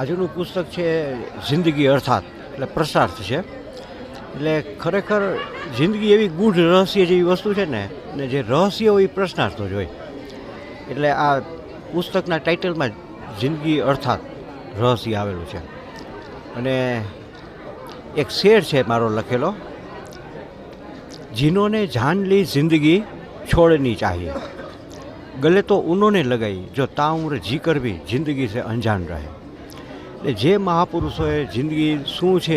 આજનું પુસ્તક છે જિંદગી અર્થાત એટલે પ્રસાર્થ છે. એટલે ખરેખર જિંદગી એવી ગૂઢ રહસ્ય જેવી વસ્તુ છે ને જે રહસ્ય હોય એ પ્રશ્નાર્થો જ હોય. એટલે આ પુસ્તકના ટાઇટલમાં જિંદગી અર્થાત રહસ્ય આવેલું છે. અને એક શેર છે મારો લખેલો, जिन्होंने जान ली जिंदगी छोड़नी चाहिए, गले तो उन्होंने लगाई जो ताउम्र जी कर भी जिंदगी से अनजान रहे. એટલે જે મહાપુરુષોએ જિંદગી શું છે